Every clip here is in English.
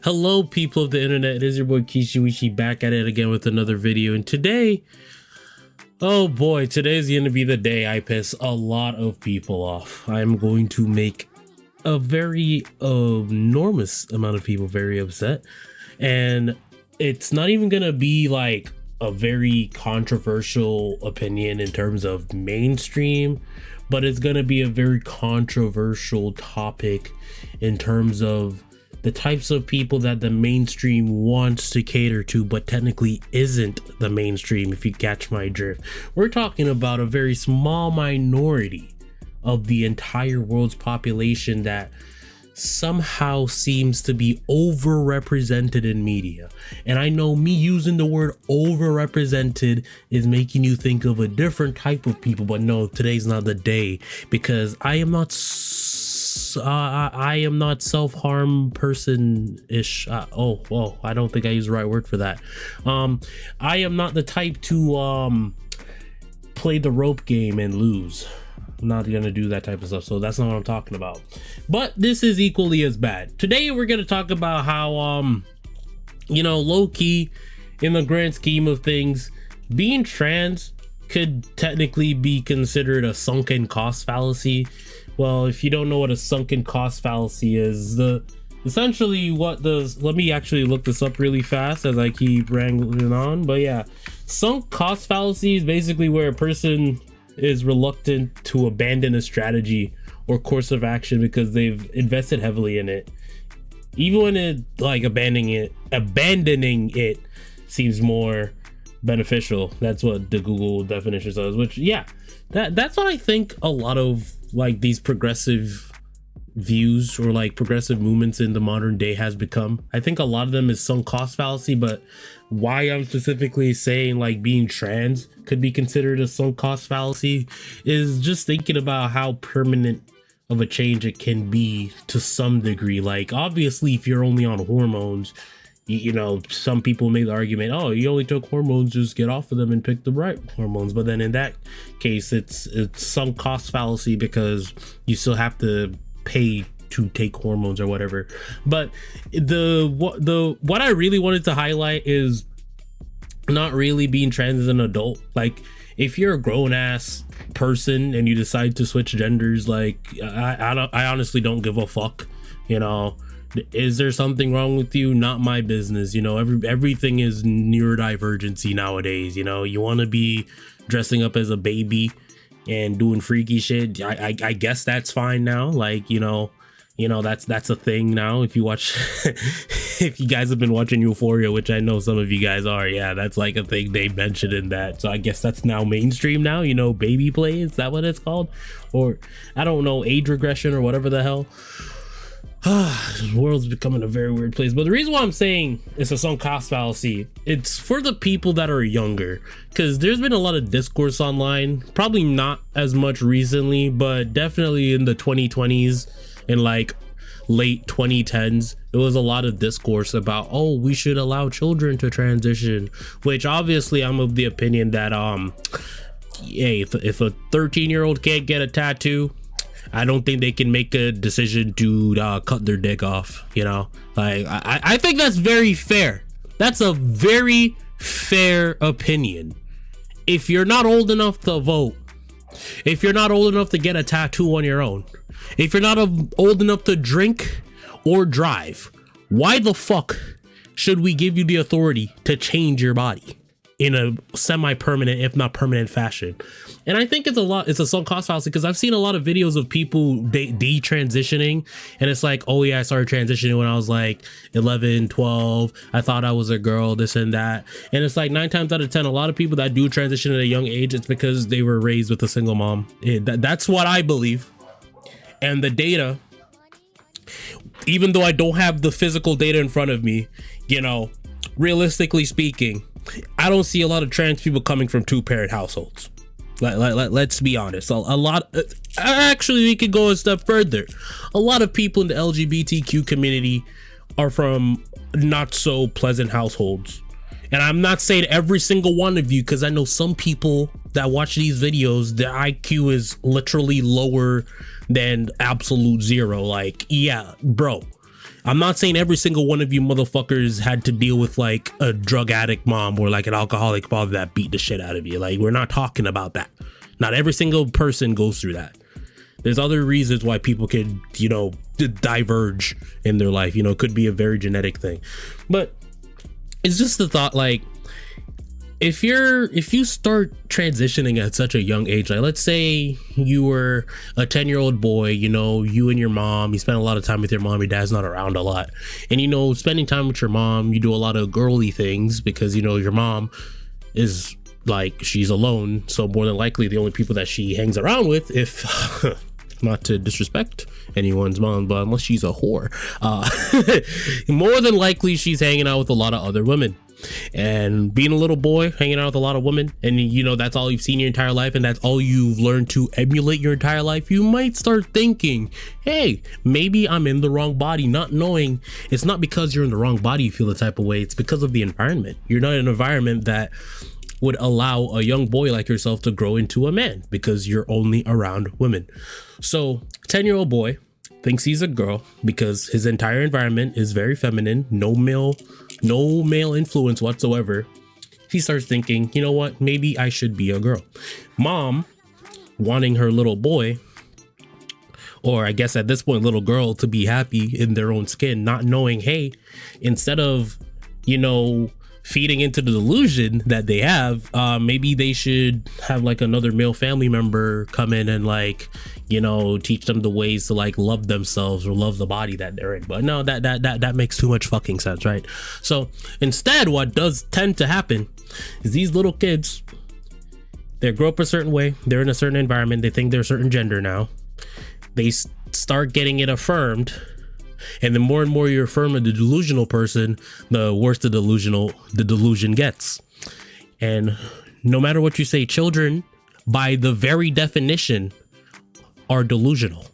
Hello, people of the internet. It is your boy Kishiwishi back at it again with another video. And today, oh boy, today is going to be the day I piss a lot of people off. I'm going to make a very enormous amount of people very upset. And it's not even going to be like a very controversial opinion in terms of mainstream, but it's going to be a very controversial topic in terms of the types of people that the mainstream wants to cater to, but technically isn't the mainstream, if you catch my drift. We're talking about a very small minority of the entire world's population that somehow seems to be overrepresented in media. And I know me using the word overrepresented is making you think of a different type of people, but no, today's not the day, because I am not self-harm person-ish. I don't think I used the right word for that. I am not the type to play the rope game and lose. I'm not gonna do that type of stuff, so that's not what I'm talking about. But this is equally as bad. Today we're gonna talk about how low-key, in the grand scheme of things, being trans could technically be considered a sunken cost fallacy. Well, if you don't know what a sunken cost fallacy is, let me actually look this up really fast as I keep wrangling on. But yeah, sunk cost fallacy is basically where a person is reluctant to abandon a strategy or course of action because they've invested heavily in it, even when it abandoning it seems more beneficial. That's what the Google definition says, which, yeah, that's what I think a lot of like these progressive views or like progressive movements in the modern day has become. I think a lot of them is sunk cost fallacy, but why I'm specifically saying like being trans could be considered a sunk cost fallacy is just thinking about how permanent of a change it can be to some degree. Like, obviously, if you're only on hormones, some people make the argument, oh, you only took hormones, just get off of them and pick the right hormones. But then in that case, it's sunk cost fallacy because you still have to pay to take hormones or whatever. But what I really wanted to highlight is not really being trans as an adult. Like, if you're a grown ass person and you decide to switch genders, like I honestly don't give a fuck. Is there something wrong with you? Not my business. Everything is neurodivergency nowadays. You want to be dressing up as a baby and doing freaky shit. I guess that's fine now. Like, that's a thing now. If you watch, if you guys have been watching Euphoria, which I know some of you guys are, yeah, that's like a thing they mentioned in that. So I guess that's now mainstream now, baby play. Is that what it's called? Or I don't know, age regression or whatever the hell. The world's becoming a very weird place. But the reason why I'm saying it's a sunk cost fallacy, it's for the people that are younger, because there's been a lot of discourse online, probably not as much recently, but definitely in the 2020s and like late 2010s, there was a lot of discourse about, oh, we should allow children to transition, which obviously I'm of the opinion that hey, if a 13-year-old can't get a tattoo, I don't think they can make a decision to cut their dick off. Like, I think that's very fair. That's a very fair opinion. If you're not old enough to vote, if you're not old enough to get a tattoo on your own, if you're not old enough to drink or drive, why the fuck should we give you the authority to change your body in a semi-permanent, if not permanent fashion? And I think it's a sunk cost fallacy, because I've seen a lot of videos of people detransitioning, and it's like, oh yeah, I started transitioning when I was like 11, 12. I thought I was a girl, this and that. And it's like 9 times out of 10, a lot of people that do transition at a young age, it's because they were raised with a single mom. That's what I believe. And the data, even though I don't have the physical data in front of me, realistically speaking, I don't see a lot of trans people coming from 2-parent households. Let's be honest. Actually, we could go a step further. A lot of people in the LGBTQ community are from not so pleasant households. And I'm not saying every single one of you, because I know some people that watch these videos, their IQ is literally lower than absolute zero. Like, yeah, bro, I'm not saying every single one of you motherfuckers had to deal with like a drug addict mom or like an alcoholic father that beat the shit out of you. Like, we're not talking about that. Not every single person goes through that. There's other reasons why people could, you know, diverge in their life. You know, it could be a very genetic thing. But it's just the thought, like, if you start transitioning at such a young age, like let's say you were a 10-year-old boy, you know, you and your mom, you spend a lot of time with your mom, your dad's not around a lot. And, you know, spending time with your mom, you do a lot of girly things because, you know, your mom is like, she's alone. So more than likely the only people that she hangs around with, if not to disrespect anyone's mom, but unless she's a whore, more than likely she's hanging out with a lot of other women. And being a little boy hanging out with a lot of women, and you know that's all you've seen your entire life, and that's all you've learned to emulate your entire life, you might start thinking, hey, maybe I'm in the wrong body, not knowing it's not because you're in the wrong body you feel the type of way, it's because of the environment. You're not in an environment that would allow a young boy like yourself to grow into a man because you're only around women. So 10-year-old boy thinks he's a girl because his entire environment is very feminine, no male influence whatsoever. He starts thinking, you know what, maybe I should be a girl. Mom wanting her little boy, or I guess at this point little girl, to be happy in their own skin, not knowing, hey, instead of, you know, feeding into the delusion that they have, maybe they should have like another male family member come in and like, you know, teach them the ways to like love themselves or love the body that they're in. But no, that makes too much fucking sense, right? So instead, what does tend to happen is these little kids, they grow up a certain way, they're in a certain environment, they think they're a certain gender now, they start getting it affirmed. And the more and more you affirm the delusional person, the worse the delusion gets. And no matter what you say, children, by the very definition, are delusional.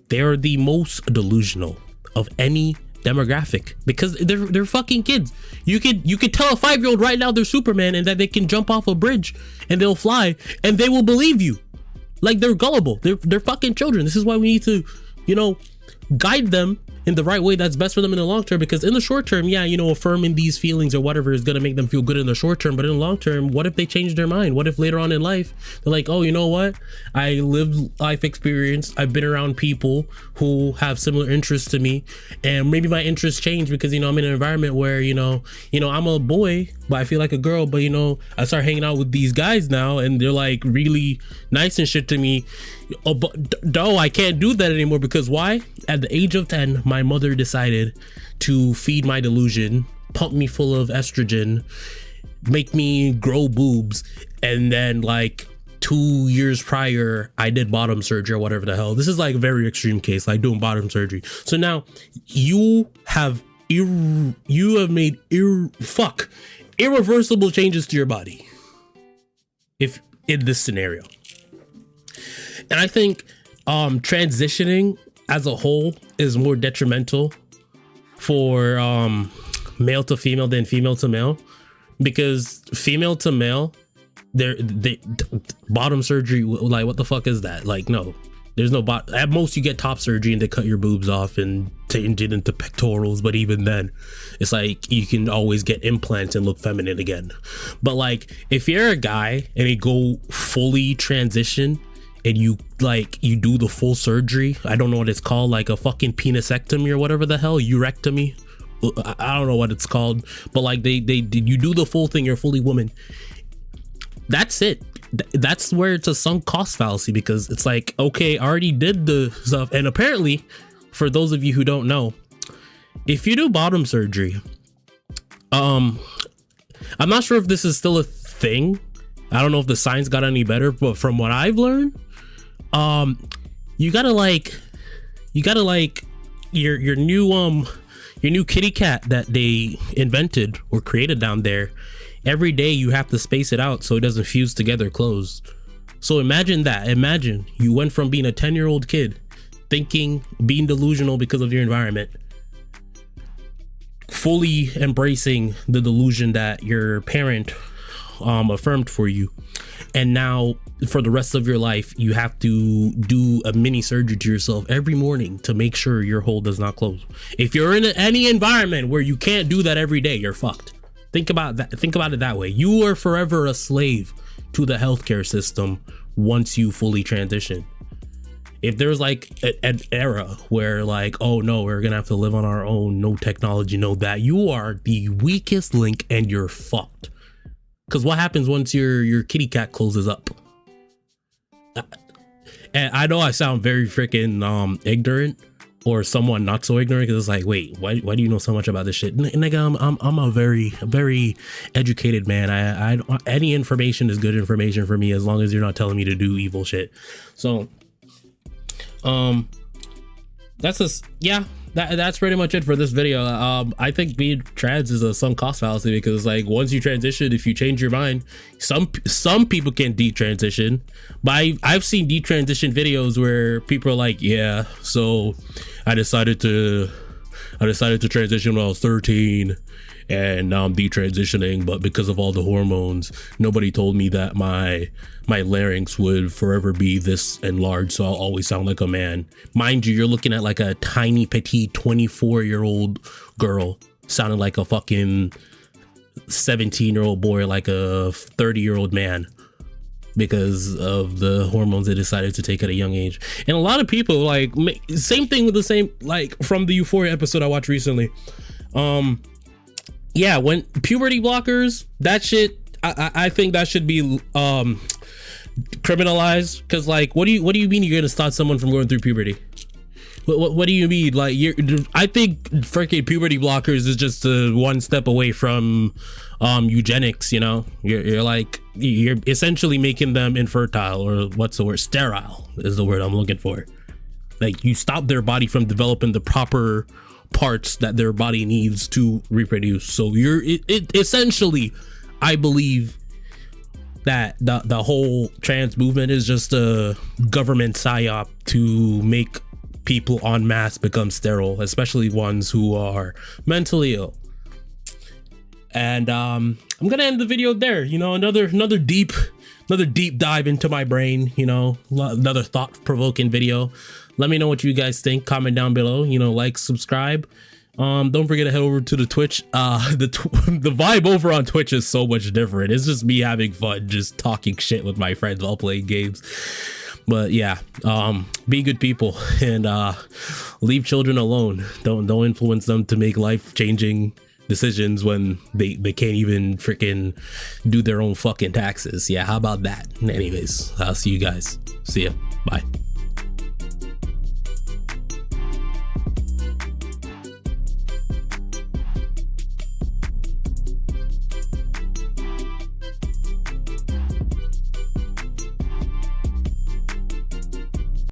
They are the most delusional of any demographic because they're fucking kids. You could tell a 5-year-old right now they're Superman and that they can jump off a bridge and they'll fly and they will believe you. Like, they're gullible. They're fucking children. This is why we need to, you know, guide them in the right way that's best for them in the long term, because in the short term, yeah, you know, affirming these feelings or whatever is going to make them feel good in the short term, but in the long term, what if they change their mind? What if later on in life they're like, oh, you know what, I lived life experience, I've been around people who have similar interests to me, and maybe my interests change because, you know, I'm in an environment where, you know I'm a boy but I feel like a girl, but, you know, I start hanging out with these guys now and they're like really nice and shit to me. Oh, but no, I can't do that anymore because why? At the age of 10, my mother decided to feed my delusion, pump me full of estrogen, make me grow boobs, and then like 2 years prior, I did bottom surgery or whatever the hell. This is like a very extreme case, like doing bottom surgery. So now you have made irreversible changes to your body if in this scenario. And I think transitioning as a whole is more detrimental for male to female than female to male, because female to male, they bottom surgery, like what the fuck is that? Like, no, there's no at most you get top surgery and they cut your boobs off and change it into pectorals, but even then it's like you can always get implants and look feminine again. But like if you're a guy and you go fully transition and you do the full surgery, I don't know what it's called, like a fucking penisectomy or whatever the hell, urectomy, I don't know what it's called, but like you do the full thing, you're fully woman. That's it. That's where it's a sunk cost fallacy, because it's like, okay, I already did the stuff. And apparently, for those of you who don't know, if you do bottom surgery, I'm not sure if this is still a thing. I don't know if the science got any better, but from what I've learned, you gotta like your new kitty cat that they invented or created down there. Every day you have to space it out so it doesn't fuse together closed. So imagine that. Imagine you went from being a 10-year-old kid being delusional because of your environment, fully embracing the delusion that your parent affirmed for you, and now for the rest of your life you have to do a mini surgery to yourself every morning to make sure your hole does not close. If you're in any environment where you can't do that every day, you're fucked. Think about that. Think about it that way. You are forever a slave to the healthcare system once you fully transition. If there's like an era where like, oh no, we're gonna have to live on our own, no technology, no that, you are the weakest link and you're fucked. Because what happens once your kitty cat closes up? And I know I sound very freaking ignorant, or someone not so ignorant, because it's like, wait, why do you know so much about this shit? Nigga, I'm a very educated man. I any information is good information for me as long as you're not telling me to do evil shit. So that's just, yeah, that's pretty much it for this video. I think being trans is a sunk cost fallacy, because like once you transition, if you change your mind, some people can detransition, but I've seen detransition videos where people are like, yeah, so I decided to transition when I was 13 and now I'm detransitioning, but because of all the hormones, nobody told me that my larynx would forever be this enlarged, so I'll always sound like a man. Mind you, you're looking at like a tiny petite 24-year-old girl sounding like a fucking 17-year-old boy, or like a 30-year-old man, because of the hormones they decided to take at a young age. And a lot of people like same thing with the same, like from the Euphoria episode I watched recently. Yeah, when puberty blockers, that shit, I think that should be criminalized. Because like, what do you mean you're gonna stop someone from going through puberty? What do you mean? Like, I think freaking puberty blockers is just one step away from eugenics. You know, you're essentially making them infertile, or what's the word? Sterile is the word I'm looking for. Like, you stop their body from developing the proper parts that their body needs to reproduce. So it essentially, I believe that the whole trans movement is just a government psyop to make people en masse become sterile, especially ones who are mentally ill. And I'm gonna end the video there. You know, another deep dive into my brain, you know, another thought-provoking video. Let me know what you guys think. Comment down below, you know, like, subscribe. Don't forget to head over to the Twitch. The vibe over on Twitch is so much different. It's just me having fun, just talking shit with my friends while playing games. But yeah, be good people, and leave children alone. Don't influence them to make life-changing decisions when they can't even freaking do their own fucking taxes. Yeah, how about that? Anyways, I'll see you guys. See ya. Bye.